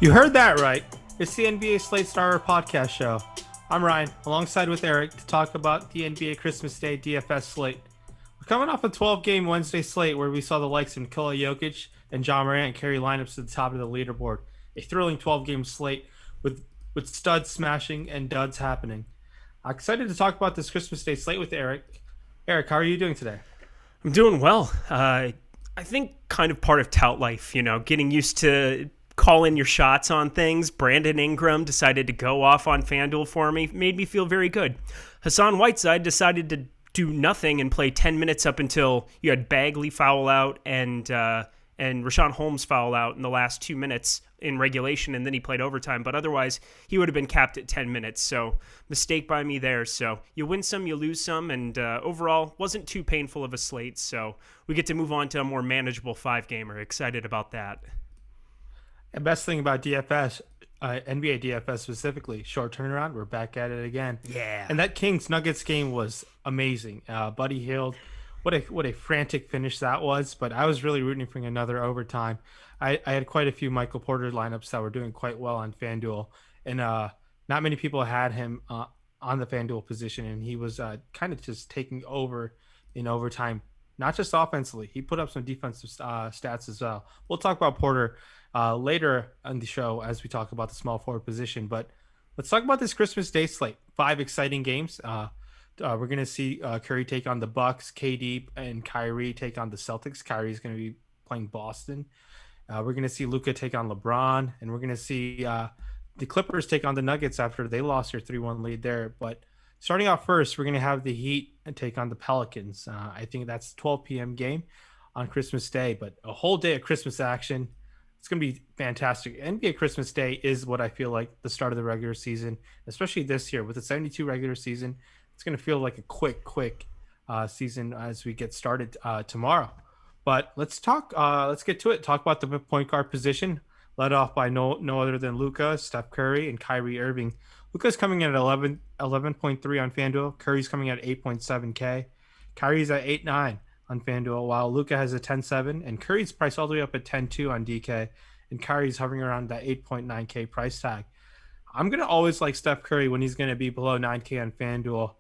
You heard that right. It's the NBA Slate Starter podcast show. I'm Ryan, alongside with Eric, to talk about the NBA Christmas Day DFS slate. We're coming off a 12-game Wednesday slate where we saw the likes of Nikola Jokic and Ja Morant carry lineups to the top of the leaderboard. A thrilling 12-game slate with studs smashing and duds happening. I'm excited to talk about this Christmas Day slate with Eric. Eric, how are you doing today? I'm doing well. I think kind of part of tout life, getting used to calling your shots on things. Brandon Ingram decided to go off on FanDuel for me, made me feel very good. Hassan Whiteside decided to do nothing and play 10 minutes up until you had Bagley foul out and Rashawn Holmes foul out in the last 2 minutes in regulation, and then he played overtime. But otherwise, he would have been capped at 10 minutes. So mistake by me there. So you win some, you lose some, and overall wasn't too painful of a slate. So we get to move on to a more manageable 5-gamer. Excited about that. And best thing about DFS, NBA DFS specifically, short turnaround. We're back at it again. Yeah. And that Kings Nuggets game was amazing. Buddy Hield, what a frantic finish that was. But I was really rooting for another overtime. I had quite a few Michael Porter lineups that were doing quite well on FanDuel, and not many people had him on the FanDuel position, and he was kind of just taking over in overtime. Not just offensively, he put up some defensive stats as well. We'll talk about Porter later on the show as we talk about the small forward position. But let's talk about this Christmas Day slate. 5 exciting games. We're going to see Curry take on the Bucks, KD and Kyrie take on the Celtics. Kyrie is going to be playing Boston. We're going to see Luka take on LeBron, and we're going to see the Clippers take on the Nuggets after they lost their 3-1 lead there. But starting off first, we're going to have the Heat take on the Pelicans. I think that's a 12 p.m. game on Christmas Day, but a whole day of Christmas action. It's going to be fantastic. NBA Christmas Day is what I feel like the start of the regular season, especially this year with the 72 regular season. It's going to feel like a quick season as we get started tomorrow. But let's get to it. Talk about the point guard position, led off by no other than Luka, Steph Curry, and Kyrie Irving. Luka's coming in at 11.3 on FanDuel. Curry's coming at 8.7K. Kyrie's at 8.9 on FanDuel, while Luka has a 10.7, and Curry's priced all the way up at 10.2 on DK, and Kyrie's hovering around that 8.9K price tag. I'm going to always like Steph Curry when he's going to be below 9K on FanDuel.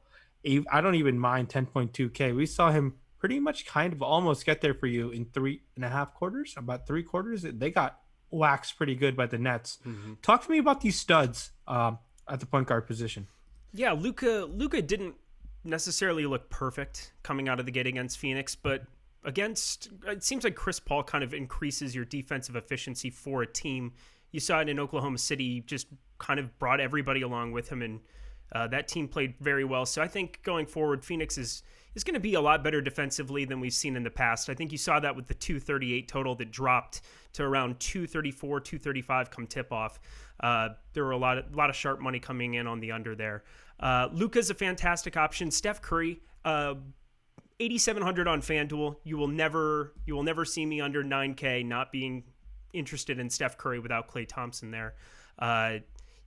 I don't even mind 10.2K. We saw him pretty much kind of almost get there for you in 3.5 quarters, about 3 quarters. They got waxed pretty good by the Nets. Mm-hmm. Talk to me about these studs at the point guard position. Yeah, Luka didn't necessarily look perfect coming out of the gate against Phoenix, but it seems like Chris Paul kind of increases your defensive efficiency for a team. You saw it in Oklahoma City, just kind of brought everybody along with him, and that team played very well. So I think going forward, Phoenix is going to be a lot better defensively than we've seen in the past. I think you saw that with the 238 total that dropped to around 234, 235 come tip-off. There were a lot of sharp money coming in on the under there. Luka's a fantastic option. Steph Curry, 8,700 on FanDuel. You will never see me under 9K not being interested in Steph Curry without Klay Thompson there.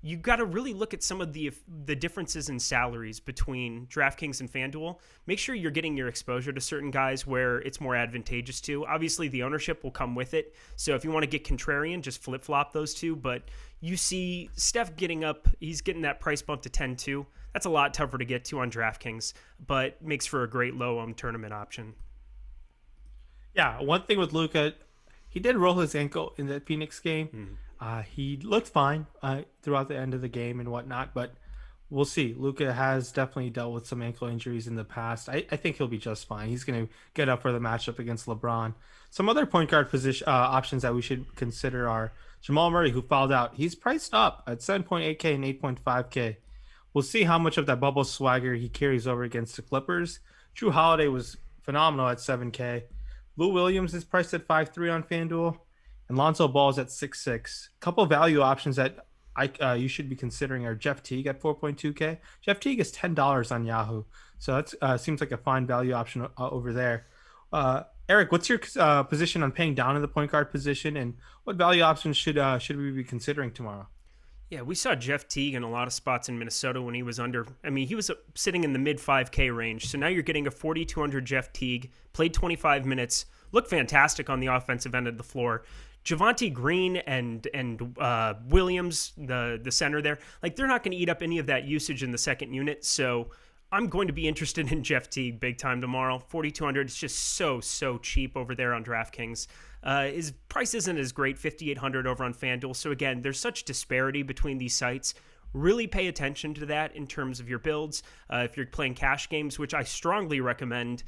You got to really look at some of the differences in salaries between DraftKings and FanDuel. Make sure you're getting your exposure to certain guys where it's more advantageous to. Obviously, the ownership will come with it. So if you want to get contrarian, just flip-flop those two. But you see Steph he's getting that price bump to 10-2. That's a lot tougher to get to on DraftKings, but makes for a great low-owned tournament option. Yeah, one thing with Luka, he did roll his ankle in the Phoenix game. Mm-hmm. He looked fine throughout the end of the game and whatnot, but we'll see. Luka has definitely dealt with some ankle injuries in the past. I think he'll be just fine. He's going to get up for the matchup against LeBron. Some other point guard position options that we should consider are Jamal Murray, who fouled out. He's priced up at 7.8K and 8.5K. We'll see how much of that bubble swagger he carries over against the Clippers. Drew Holiday was phenomenal at 7K. Lou Williams is priced at 5.3 on FanDuel. And Lonzo Ball is at 6.6. A couple of value options that you should be considering are Jeff Teague at 4.2K. Jeff Teague is $10 on Yahoo. So that seems like a fine value option over there. Eric, what's your position on paying down in the point guard position, and what value options should we be considering tomorrow? Yeah, we saw Jeff Teague in a lot of spots in Minnesota when he was he was sitting in the mid 5K range. So now you're getting a 4,200 Jeff Teague, played 25 minutes, looked fantastic on the offensive end of the floor. Javonte Green and Williams, the center there, like they're not going to eat up any of that usage in the second unit. So I'm going to be interested in Jeff Teague big time tomorrow. 4,200 is just so cheap over there on DraftKings. His price isn't as great, 5,800 over on FanDuel. So again, there's such disparity between these sites. Really pay attention to that in terms of your builds. If you're playing cash games, which I strongly recommend,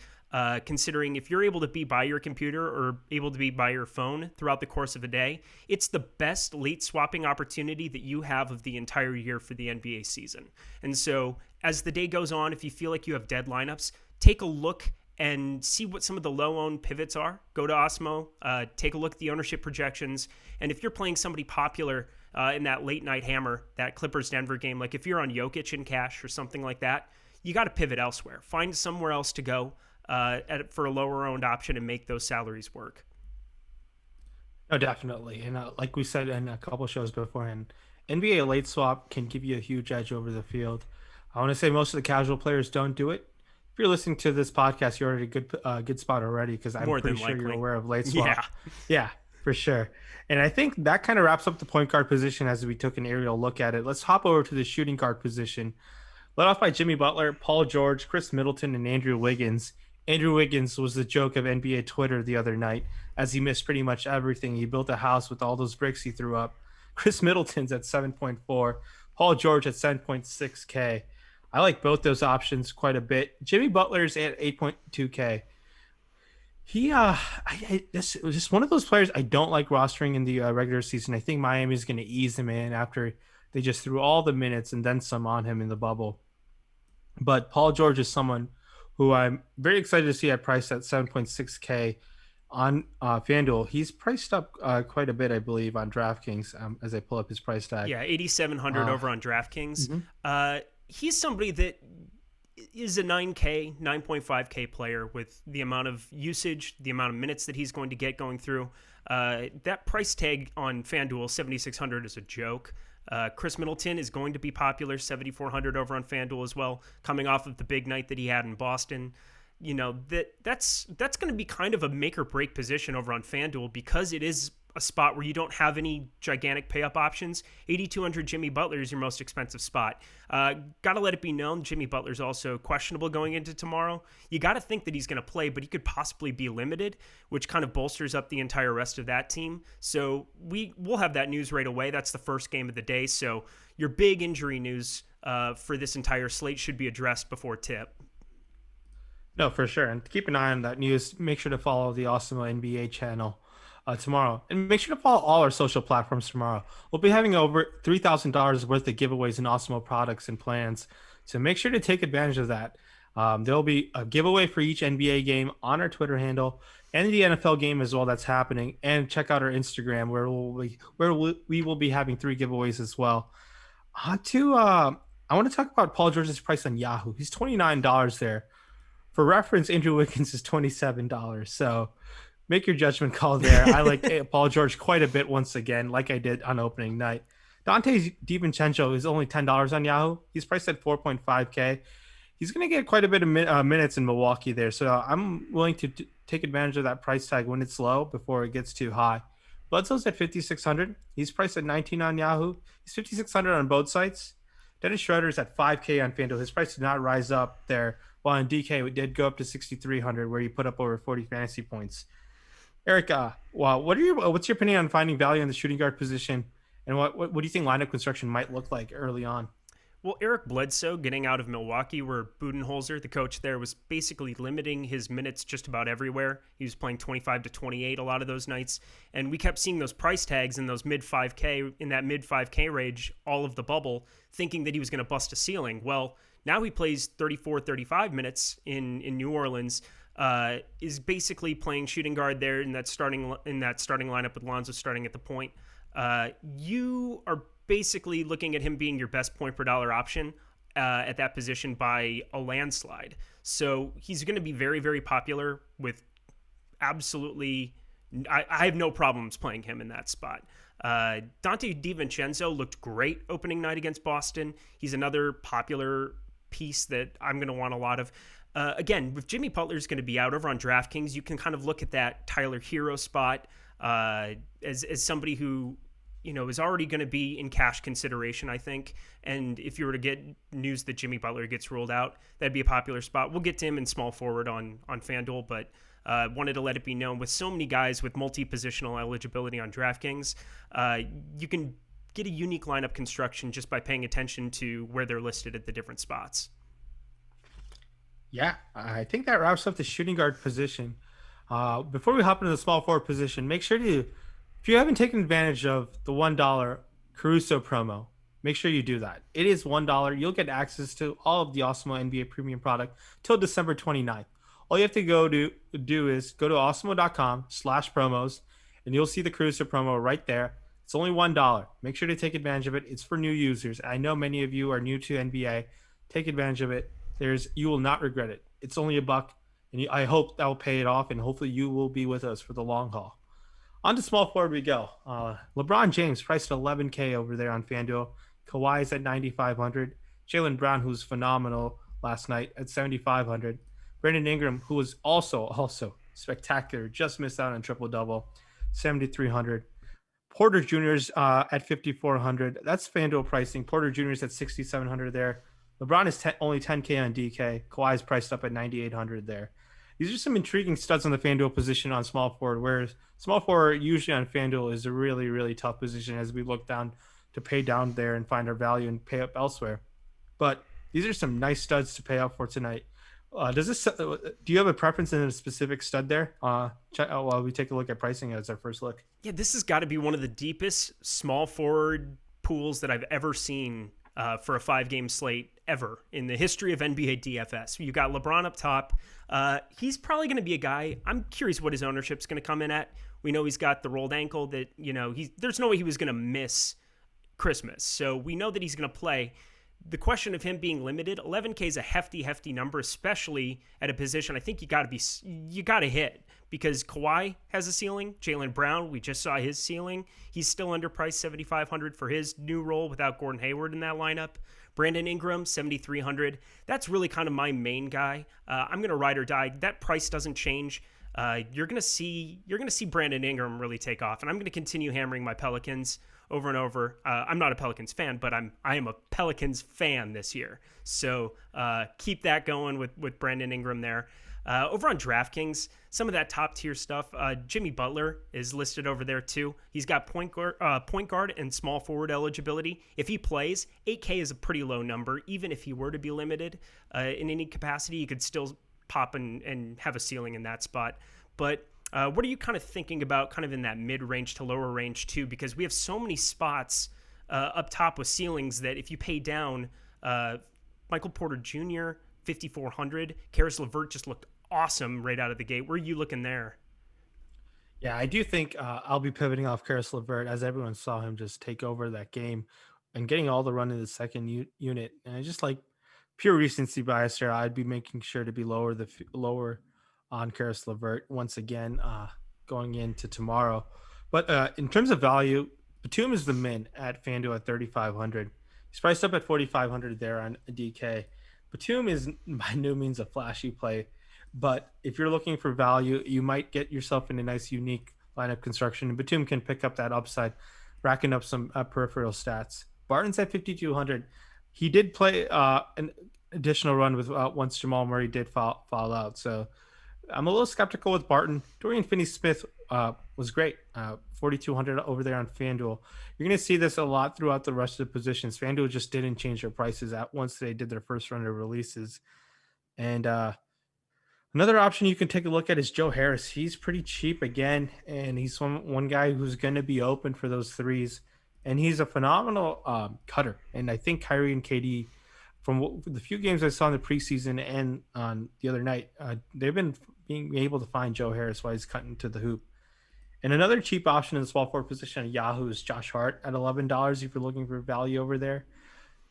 considering if you're able to be by your computer or able to be by your phone throughout the course of a day, it's the best late swapping opportunity that you have of the entire year for the NBA season. And so as the day goes on, if you feel like you have dead lineups, take a look and see what some of the low-owned pivots are. Go to Awesemo, take a look at the ownership projections, and if you're playing somebody popular in that late-night hammer, that Clippers-Denver game, like if you're on Jokic in cash or something like that, you got to pivot elsewhere. Find somewhere else to go for a lower-owned option and make those salaries work. No, definitely. And like we said in a couple shows beforehand, NBA late swap can give you a huge edge over the field. I want to say most of the casual players don't do it. If you're listening to this podcast, you're already a good spot already because I'm More pretty than sure likely. you're aware of late swap. Yeah. Yeah, for sure. And I think that kind of wraps up the point guard position as we took an aerial look at it. Let's hop over to the shooting guard position. Led off by Jimmy Butler, Paul George, Chris Middleton, and Andrew Wiggins. Andrew Wiggins was the joke of NBA Twitter the other night as he missed pretty much everything. He built a house with all those bricks he threw up. Chris Middleton's at 7.4, Paul George at 7.6K. I like both those options quite a bit. Jimmy Butler's at 8.2K. This was just one of those players I don't like rostering in the regular season. I think Miami is going to ease him in after they just threw all the minutes and then some on him in the bubble. But Paul George is someone who I'm very excited to see at price at 7.6K on FanDuel. He's priced up quite a bit, I believe, on DraftKings as I pull up his price tag. Yeah, 8,700 over on DraftKings. Mm-hmm. He's somebody that is a 9.5K player with the amount of usage, the amount of minutes that he's going to get going through. That price tag on FanDuel, 7,600, is a joke. Chris Middleton is going to be popular, 7,400 over on FanDuel as well, coming off of the big night that he had in Boston. You know, that's going to be kind of a make or break position over on FanDuel because it is a spot where you don't have any gigantic pay up options. 8,200 Jimmy Butler is your most expensive spot. Got to let it be known, Jimmy Butler's also questionable going into tomorrow. You got to think that he's going to play, but he could possibly be limited, which kind of bolsters up the entire rest of that team. So we'll have that news right away. That's the first game of the day. So your big injury news for this entire slate should be addressed before tip. No, for sure. And keep an eye on that news. Make sure to follow the Awesemo NBA channel tomorrow. And make sure to follow all our social platforms tomorrow. We'll be having over $3,000 worth of giveaways in Awesemo products and plans. So make sure to take advantage of that. There'll be a giveaway for each NBA game on our Twitter handle and the NFL game as well that's happening. And check out our Instagram where we will be having 3 giveaways as well. I want to talk about Paul George's price on Yahoo. He's $29 there. For reference, Andrew Wiggins is $27. So make your judgment call there. I like Paul George quite a bit once again, like I did on opening night. Dante DiVincenzo is only $10 on Yahoo. He's priced at 4.5K. He's going to get quite a bit of minutes in Milwaukee there. So I'm willing to take advantage of that price tag when it's low before it gets too high. Bledsoe's at 5,600. He's priced at 19 on Yahoo. He's 5,600 on both sites. Dennis Schroeder's at 5K on FanDuel. His price did not rise up there. While in DK, it did go up to 6,300, where he put up over 40 fantasy points. Eric, what's your opinion on finding value in the shooting guard position, and what do you think lineup construction might look like early on? Well, Eric Bledsoe getting out of Milwaukee, where Budenholzer, the coach there, was basically limiting his minutes just about everywhere. He was playing 25 to 28 a lot of those nights, and we kept seeing those price tags in those mid 5K range all of the bubble, thinking that he was going to bust a ceiling. Well, now he plays 34, 35 minutes in New Orleans, is basically playing shooting guard there in that starting lineup with Lonzo starting at the point. You are basically looking at him being your best point per dollar option at that position by a landslide. So he's going to be very, very popular with absolutely... I have no problems playing him in that spot. Dante DiVincenzo looked great opening night against Boston. He's another popular piece that I'm going to want a lot of. Again, if Jimmy Butler's going to be out over on DraftKings, you can kind of look at that Tyler Hero spot. as somebody who is already going to be in cash consideration, I think. And if you were to get news that Jimmy Butler gets ruled out, that'd be a popular spot. We'll get to him in small forward on FanDuel, but wanted to let it be known with so many guys with multi-positional eligibility on DraftKings, you can get a unique lineup construction just by paying attention to where they're listed at the different spots. Yeah, I think that wraps up the shooting guard position. Before we hop into the small forward position, make sure to, if you haven't taken advantage of the $1 Caruso promo, make sure you do that. It is $1. You'll get access to all of the Awesemo NBA premium product till December 29th. All you have to do is go to awesemo.com/promos, and you'll see the Caruso promo right there. It's only $1. Make sure to take advantage of it. It's for new users. I know many of you are new to NBA. Take advantage of it. You will not regret it. It's only $1, and I hope that will pay it off, and hopefully you will be with us for the long haul. On to small forward we go. LeBron James priced at 11K over there on FanDuel. Kawhi is at 9,500. Jaylen Brown, who's phenomenal last night, at 7,500. Brandon Ingram, who was also spectacular, just missed out on triple double, 7,300. Porter Jr.'s at 5,400. That's FanDuel pricing. Porter Jr.'s at 6,700 there. LeBron is only 10K on DK. Kawhi's priced up at 9,800 there. These are some intriguing studs on the FanDuel position on small forward, whereas small forward usually on FanDuel is a really, really tough position as we look down to pay down there and find our value and pay up elsewhere. But these are some nice studs to pay up for tonight. Do you have a preference in a specific stud there? While we take a look at pricing as our first look. Yeah, this has got to be one of the deepest small forward pools that I've ever seen for a 5-game slate ever in the history of NBA DFS. You got LeBron up top. He's probably going to be a guy. I'm curious what his ownership's going to come in at. We know he's got the rolled ankle that, there's no way he was going to miss Christmas. So we know that he's going to play. The question of him being limited, 11K is a hefty number, especially at a position I think you got to hit, because Kawhi has a ceiling. Jaylen Brown, we just saw his ceiling. He's still underpriced, 7,500 for his new role without Gordon Hayward in that lineup. Brandon Ingram, 7,300. That's really kind of my main guy. I'm going to ride or die. That price doesn't change. You're going to see Brandon Ingram really take off, and I'm going to continue hammering my Pelicans over and over. I'm not a Pelicans fan, but I am a Pelicans fan this year. So keep that going with Brandon Ingram there. Over on DraftKings, some of that top tier stuff. Jimmy Butler is listed over there too. He's got point guard and small forward eligibility. If he plays, 8K is a pretty low number. Even if he were to be limited in any capacity, you could still pop and have a ceiling in that spot. But what are you kind of thinking about kind of in that mid-range to lower range too? Because we have so many spots up top with ceilings that if you pay down, Michael Porter Jr., 5,400. Karis LeVert just looked awesome right out of the gate. Where are you looking there? Yeah, I do think I'll be pivoting off Karis LeVert, as everyone saw him just take over that game and getting all the run in the second unit. And I just like pure recency bias there. I'd be making sure to be lower on Karis LeVert once again going into tomorrow. But in terms of value, Batum is the min at FanDuel at 3,500. He's priced up at 4,500 there on DK. Batum is by no means a flashy play, but if you're looking for value, you might get yourself in a nice, unique lineup construction. And Batum can pick up that upside, racking up some peripheral stats. Barton's at 5,200. He did play an additional run with once Jamal Murray did fall out. So I'm a little skeptical with Barton. Dorian Finney-Smith was great. 4,200 over there on FanDuel. You're going to see this a lot throughout the rest of the positions. FanDuel just didn't change their prices once they did their first run of releases. And another option you can take a look at is Joe Harris. He's pretty cheap again, and he's one guy who's going to be open for those threes. And he's a phenomenal cutter. And I think Kyrie and KD, from the few games I saw in the preseason and on the other night, they've been being able to find Joe Harris while he's cutting to the hoop. And another cheap option in the small forward position at Yahoo is Josh Hart at $11 if you're looking for value over there.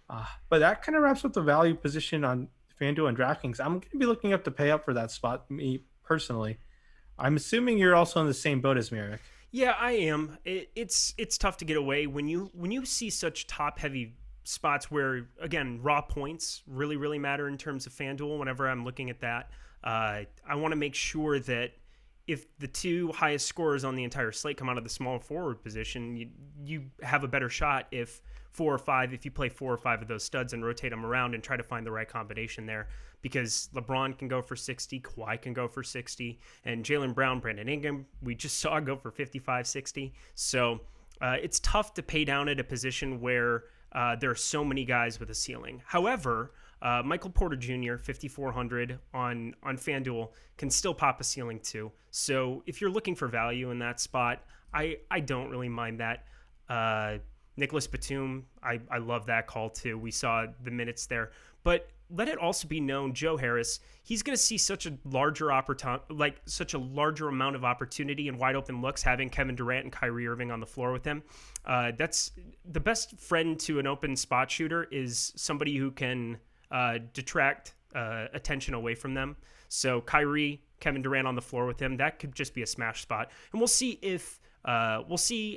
But that kind of wraps up the value position on FanDuel and DraftKings. I'm going to be looking up to pay up for that spot, me personally. I'm assuming you're also in the same boat as me, Eric. Yeah, I am. It's tough to get away when you see such top heavy spots where, again, raw points really matter in terms of FanDuel. Whenever I'm looking at that, I want to make sure that if the two highest scorers on the entire slate come out of the small forward position, you have a better shot if you play 4 or 5 of those studs and rotate them around and try to find the right combination there, because LeBron can go for 60, Kawhi can go for 60, and Jaylen Brown, Brandon Ingram, we just saw go for 55, 60. So it's tough to pay down at a position where there are so many guys with a ceiling. However, Michael Porter Jr., 5,400 on FanDuel, can still pop a ceiling too. So if you're looking for value in that spot, I don't really mind that. Nicholas Batum, I love that call too. We saw the minutes there. But let it also be known, Joe Harris, he's going to see such a larger amount of opportunity and wide open looks having Kevin Durant and Kyrie Irving on the floor with him. That's the best friend to an open spot shooter, is somebody who can detract attention away from them. So Kyrie, Kevin Durant on the floor with him, that could just be a smash spot. And we'll see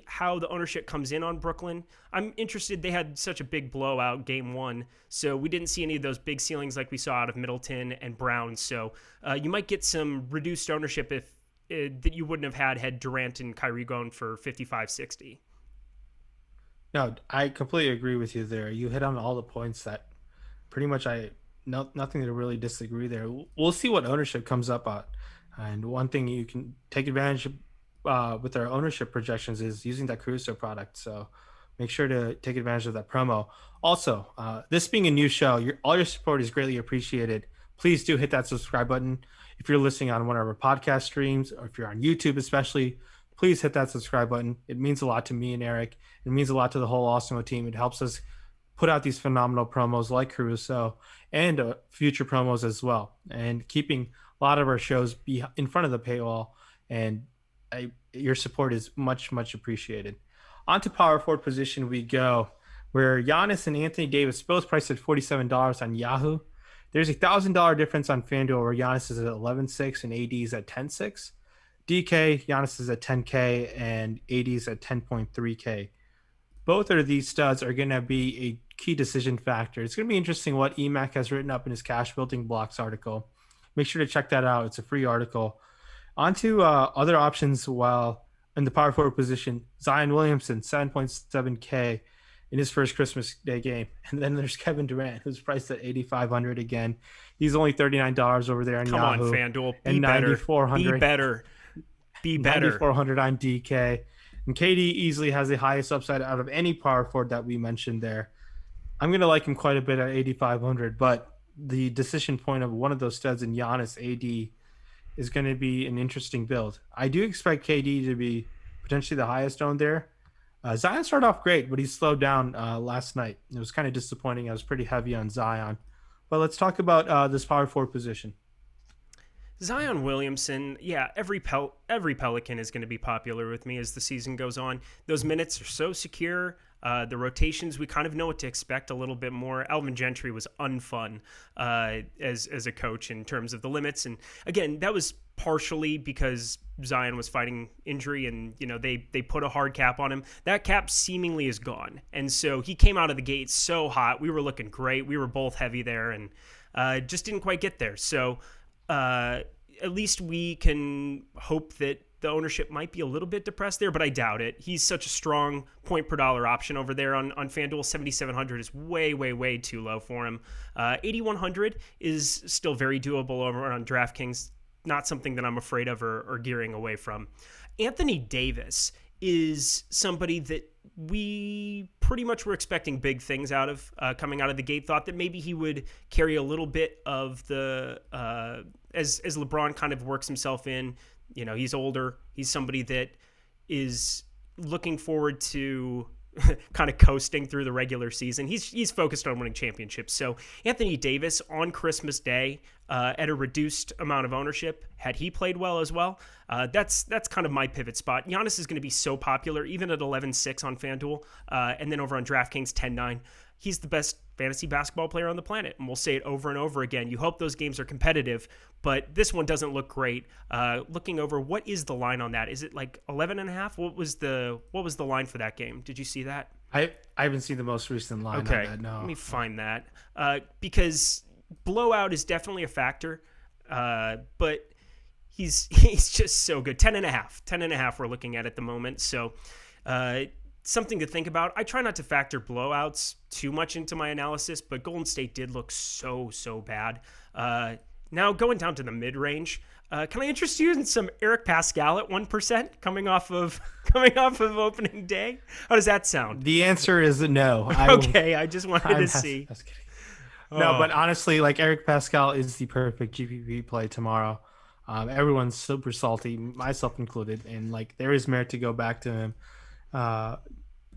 how the ownership comes in on Brooklyn. I'm interested. They had such a big blowout game one, so we didn't see any of those big ceilings like we saw out of Middleton and Brown. So you might get some reduced ownership if that you wouldn't have had Durant and Kyrie going for 55, 60. No, I completely agree with you there. You hit on all the points that pretty much nothing to really disagree there. We'll see what ownership comes up at. And one thing you can take advantage of with our ownership projections is using that Caruso product. So make sure to take advantage of that promo. Also, this being a new show, all your support is greatly appreciated. Please do hit that subscribe button. If you're listening on one of our podcast streams, or if you're on YouTube especially, please hit that subscribe button. It means a lot to me and Eric. It means a lot to the whole Awesemo team. It helps us put out these phenomenal promos like Caruso and future promos as well, and keeping a lot of our shows be in front of the paywall. And your support is much, much appreciated. On to power forward position we go, where Giannis and Anthony Davis both priced at $47 on Yahoo. There's $1,000 difference on FanDuel, where Giannis is at 11.6 and AD is at 10.6. DK, Giannis is at 10K and AD is at 10.3K. Both of these studs are going to be a key decision factor. It's going to be interesting what EMAC has written up in his cash building blocks article. Make sure to check that out. It's a free article. On to other options while in the power forward position. Zion Williamson, 7.7K in his first Christmas Day game. And then there's Kevin Durant, who's priced at $8,500 again. He's only $39 over there on Come Yahoo. on, FanDuel. And $9,400. Be better. Be better. $9,400 on DK. And KD easily has the highest upside out of any power forward that we mentioned there. I'm going to like him quite a bit at $8,500, but the decision point of one of those studs in Giannis AD is going to be an interesting build. I do expect KD to be potentially the highest owned there. Zion started off great, but he slowed down last night. It was kind of disappointing. I was pretty heavy on Zion. But let's talk about this power forward position. Zion Williamson, yeah, every Pelican is going to be popular with me as the season goes on. Those minutes are so secure. The rotations, we kind of know what to expect a little bit more. Alvin Gentry was unfun as a coach in terms of the limits. And again, that was partially because Zion was fighting injury and, they put a hard cap on him. That cap seemingly is gone. And so he came out of the gate so hot. We were looking great. We were both heavy there and just didn't quite get there. So at least we can hope that the ownership might be a little bit depressed there, but I doubt it. He's such a strong point per dollar option over there on FanDuel. 7,700 is way, way, way too low for him. 8,100 is still very doable over on DraftKings. Not something that I'm afraid of or gearing away from. Anthony Davis is somebody that we pretty much were expecting big things out of coming out of the gate. Thought that maybe he would carry a little bit of the as LeBron kind of works himself in. He's older. He's somebody that is looking forward to kind of coasting through the regular season. He's focused on winning championships. So Anthony Davis on Christmas Day at a reduced amount of ownership, had he played well as well, that's kind of my pivot spot. Giannis is going to be so popular, even at 11.6 on FanDuel, and then over on DraftKings 10.9. He's the best fantasy basketball player on the planet, and we'll say it over and over again. You hope those games are competitive, but this one doesn't look great. Looking over, what is the line on that? Is it like 11.5? What was the line for that game? Did you see that? I haven't seen the most recent line okay. on that, no. Let me find that. Because blowout is definitely a factor, but he's just so good. 10.5 we're looking at the moment. So something to think about. I try not to factor blowouts too much into my analysis, but Golden State did look so bad. Now going down to the mid range, can I interest you in some Eric Pascal at 1% coming off of opening day? How does that sound? The answer is no. Okay, I just wanted to see. I was kidding. No, but honestly, like Eric Pascal is the perfect GPP play tomorrow. Everyone's super salty, myself included, and like there is merit to go back to him. Uh,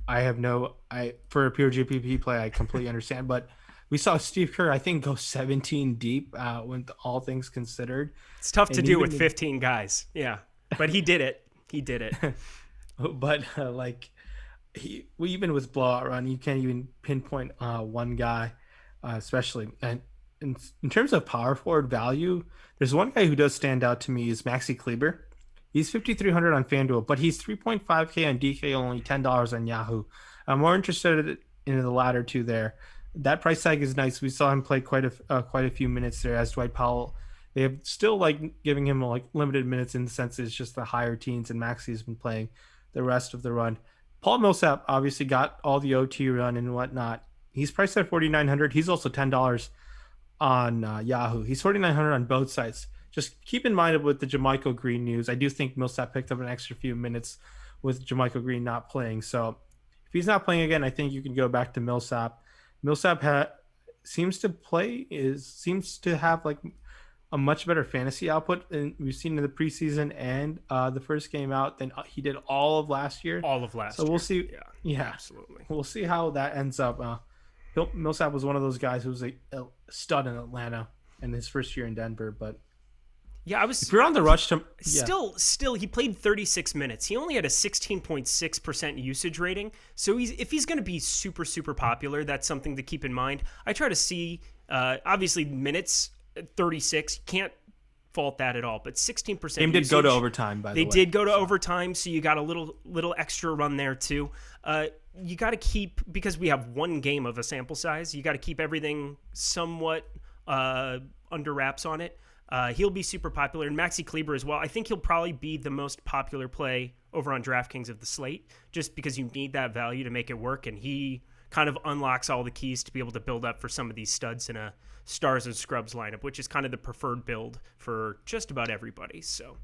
I for a pure GPP play, I completely understand. But we saw Steve Kerr, I think, go 17 deep when all things considered. It's tough to And do with 15 guys. Yeah, but he did it. He did it. But even with blowout run, you can't even pinpoint one guy, especially. And in terms of power forward value, there's one guy who does stand out to me is Maxi Kleber. He's 5,300 on FanDuel, but he's 3.5K on DK, only $10 on Yahoo. I'm more interested in the latter two there. That price tag is nice. We saw him play quite a few minutes there as Dwight Powell. They have still like giving him like limited minutes in the sense it's just the higher teens, and Maxi has been playing the rest of the run. Paul Millsap obviously got all the OT run and whatnot. He's priced at 4,900. He's also $10 on Yahoo. He's 4,900 on both sites. Just keep in mind with the Jermichael Green news. I do think Millsap picked up an extra few minutes with Jermichael Green not playing. So if he's not playing again, I think you can go back to Millsap. Millsap seems to have like a much better fantasy output than we've seen in the preseason and the first game out than he did all of last year. So we'll see. Yeah, absolutely. We'll see how that ends up. Millsap was one of those guys who was a stud in Atlanta in his first year in Denver, but yeah, if you're on the rush to still he played 36 minutes. He only had a 16.6% usage rating. So if he's going to be super popular, that's something to keep in mind. I try to see obviously minutes 36, can't fault that at all, but 16% game did go to overtime, by the way. They did go to overtime, so you got a little extra run there too. You got to keep, because we have one game of a sample size, you got to keep everything somewhat under wraps on it. He'll be super popular, and Maxi Kleber as well. I think he'll probably be the most popular play over on DraftKings of the slate, just because you need that value to make it work, and he kind of unlocks all the keys to be able to build up for some of these studs in a stars and scrubs lineup, which is kind of the preferred build for just about everybody. So,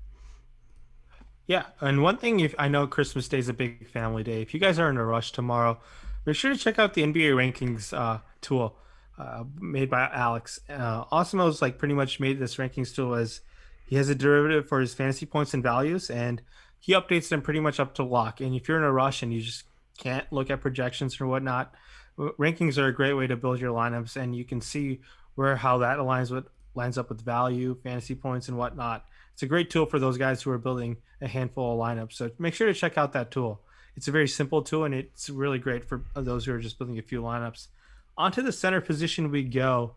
yeah, and one thing, if I know Christmas Day is a big family day, if you guys are in a rush tomorrow, make sure to check out the NBA rankings tool. Made by Alex. Awesemo's like pretty much made this rankings tool as he has a derivative for his fantasy points and values, and he updates them pretty much up to lock. And if you're in a rush and you just can't look at projections or whatnot, rankings are a great way to build your lineups, and you can see how that lines up with value, fantasy points, and whatnot. It's a great tool for those guys who are building a handful of lineups. So make sure to check out that tool. It's a very simple tool, and it's really great for those who are just building a few lineups. Onto the center position we go.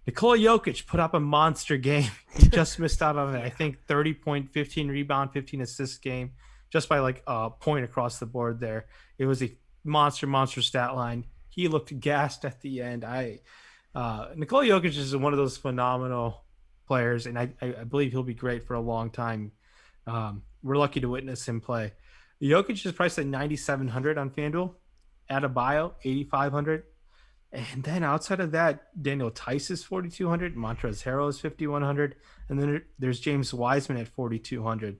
Nikola Jokic put up a monster game. He just missed out on it. I think 30 point, 15 rebound, 15 assist game, just by like a point across the board there. It was a monster stat line. He looked gassed at the end. Nikola Jokic is one of those phenomenal players, and I believe he'll be great for a long time. We're lucky to witness him play. Jokic is priced at 9,700 on FanDuel. Adebayo, 8,500. And then outside of that, Daniel Tice is 4,200, Montrezl Harrell is 5,100, and then there's James Wiseman at 4,200.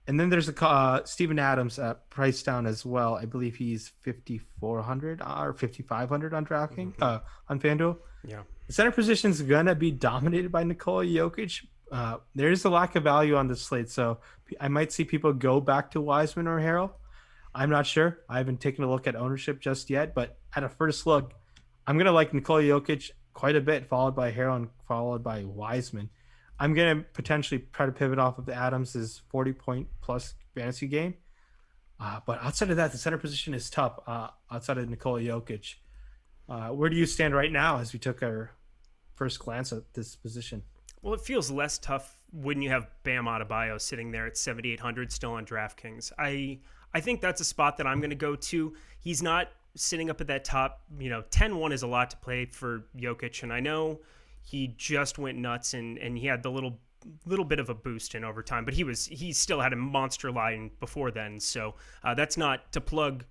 And then there's Steven Adams priced down as well. I believe he's 5,400 or 5,500 on DraftKings on FanDuel. Yeah, the center position is gonna be dominated by Nikola Jokic. There is a lack of value on the slate, so I might see people go back to Wiseman or Harrell. I'm not sure. I haven't taken a look at ownership just yet, but at a first look, I'm going to like Nikola Jokic quite a bit, followed by Harrell and followed by Wiseman. I'm going to potentially try to pivot off of the Adams' 40-point plus fantasy game. But outside of that, the center position is tough outside of Nikola Jokic. Where do you stand right now as we took our first glance at this position? Well, it feels less tough when you have Bam Adebayo sitting there at 7,800 still on DraftKings. I think that's a spot that I'm going to go to. He's not sitting up at that top, 10-1 is a lot to play for Jokic, and I know he just went nuts and he had the little little bit of a boost in overtime, but he still had a monster line before then. So that's not to plug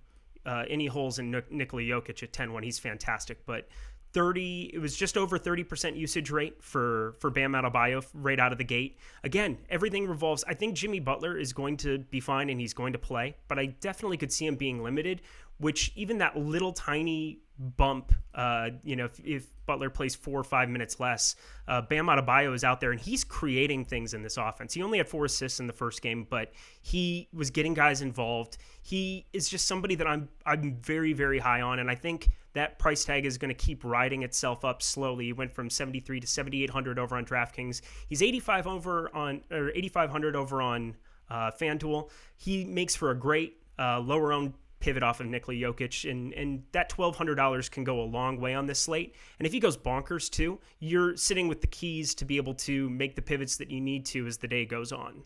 any holes in Nikola Jokic at 10-1. He's fantastic, but it was just over 30% usage rate for Bam Adebayo right out of the gate. Again, everything revolves. I think Jimmy Butler is going to be fine and he's going to play, but I definitely could see him being limited, which even that little tiny bump, if Butler plays 4 or 5 minutes less, Bam Adebayo is out there and he's creating things in this offense. He only had 4 assists in the first game, but he was getting guys involved. He is just somebody that I'm very, very high on, and I think that price tag is going to keep riding itself up slowly. He went from 73 to 7,800 over on DraftKings. He's 8,500 over on FanDuel. He makes for a great lower owned pivot off of Nikola Jokic, and that $1,200 can go a long way on this slate. And if he goes bonkers too, you're sitting with the keys to be able to make the pivots that you need to as the day goes on.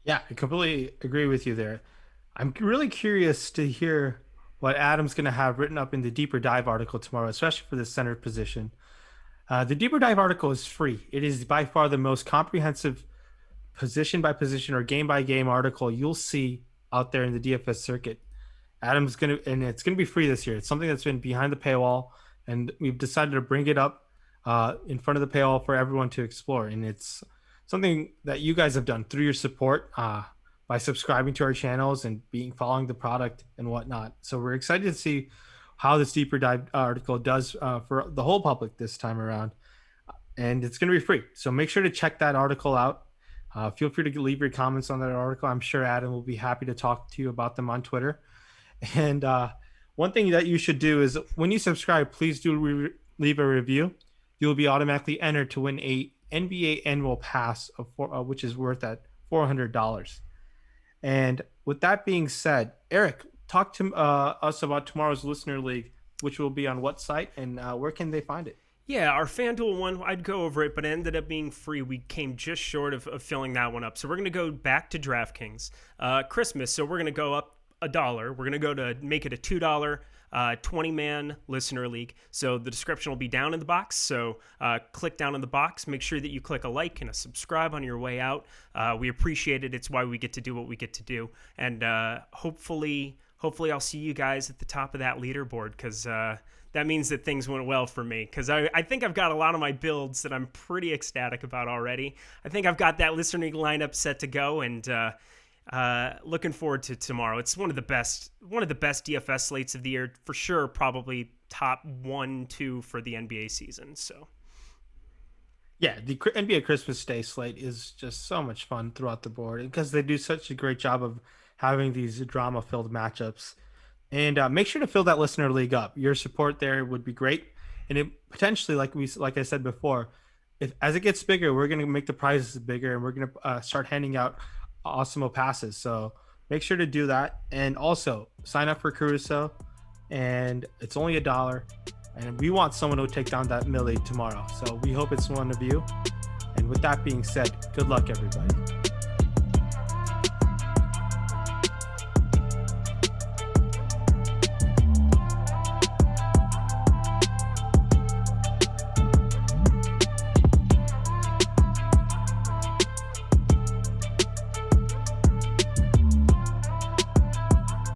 Yeah, I completely agree with you there. I'm really curious to hear what Adam's going to have written up in the deeper dive article tomorrow, especially for the center position. The deeper dive article is free. It is by far the most comprehensive position by position or game by game article you'll see out there in the DFS circuit. Adam's going to, and it's going to be free this year. It's something that's been behind the paywall, and we've decided to bring it up in front of the paywall for everyone to explore. And it's something that you guys have done through your support by subscribing to our channels and following the product and whatnot. So we're excited to see how this deeper dive article does for the whole public this time around. And it's going to be free. So make sure to check that article out. Feel free to leave your comments on that article. I'm sure Adam will be happy to talk to you about them on Twitter. And one thing that you should do is when you subscribe, please do leave a review. You'll be automatically entered to win a NBA annual pass which is worth at $400. And with that being said, Eric, talk to us about tomorrow's Listener League, which will be on what site and where can they find it? Yeah, our FanDuel one, I'd go over it, but it ended up being free. We came just short of filling that one up. So we're going to go back to DraftKings. Christmas, so we're going to go up $1. We're going to go to make it a $2 20-man listener league. So the description will be down in the box. So click down in the box. Make sure that you click a like and a subscribe on your way out. We appreciate it. It's why we get to do what we get to do. And hopefully I'll see you guys at the top of that leaderboard, because that means that things went well for me, because I think I've got a lot of my builds that I'm pretty ecstatic about already. I think I've got that listener lineup set to go, and looking forward to tomorrow. It's one of the best DFS slates of the year for sure. Probably top 1-2 for the NBA season. So yeah, the NBA Christmas Day slate is just so much fun throughout the board because they do such a great job of having these drama-filled matchups. And make sure to fill that listener league up. Your support there would be great. And it potentially, like I said before, as it gets bigger, we're going to make the prizes bigger, and we're going to start handing out Awesemo passes. So make sure to do that. And also sign up for Caruso. And it's only $1. And we want someone to take down that Millie tomorrow. So we hope it's one of you. And with that being said, good luck, everybody.